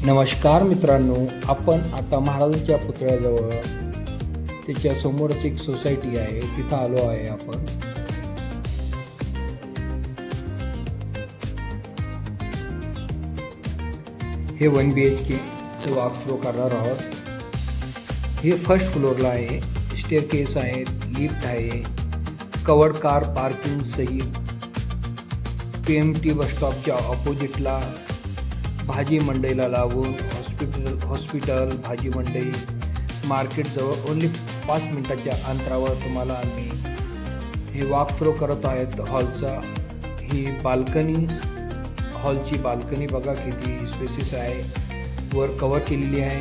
नमस्कार मित्रांनो, आपण आता महाराजांच्या पुतळ्याजवळ त्याच्या समोरच एक सोसायटी आहे, तिथं आलो आहे आपण. हे 1 BHK चं वॉक थ्रू करणार आहोत. हे फर्स्ट फ्लोअरला आहे. स्टेअरकेस आहे, लिफ्ट आहे, कवर्ड कार पार्किंग सहित PMT बस स्टॉपच्या ऑपोजिटला भाजी मंडईला लागून हॉस्पिटल भाजी मंडई मार्केटजवळ ओन्ली 5 मिनिटाच्या अंतरावर तुम्हाला आम्ही हे वॉक थ्रू करत आहेत. हॉलचा ही बाल्कनी, हॉलची बाल्कनी बघा किती स्पेसिस आहे, वर कव्हर केलेली आहे.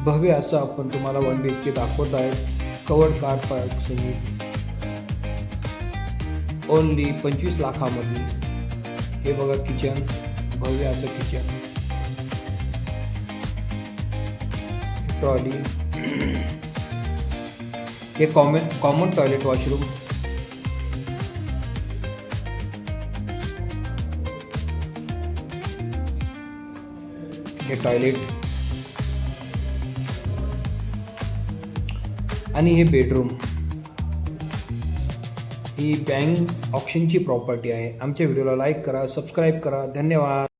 भव्य असं आपण तुम्हाला 1 BHK दाखवत आहे. कवर्ड कार पार्क सहित ओन्ली 25 लाखामध्ये. हे बघा किचन, भव्य असं किचन, ट्रॉली, हे कॉमन टॉयलेट वॉशरूम, हे टॉयलेट आणि हे बेडरूम. ही बँक ऑप्शनची प्रॉपर्टी आहे. आमच्या व्हिडिओला लाईक करा, सबस्क्राईब करा. धन्यवाद.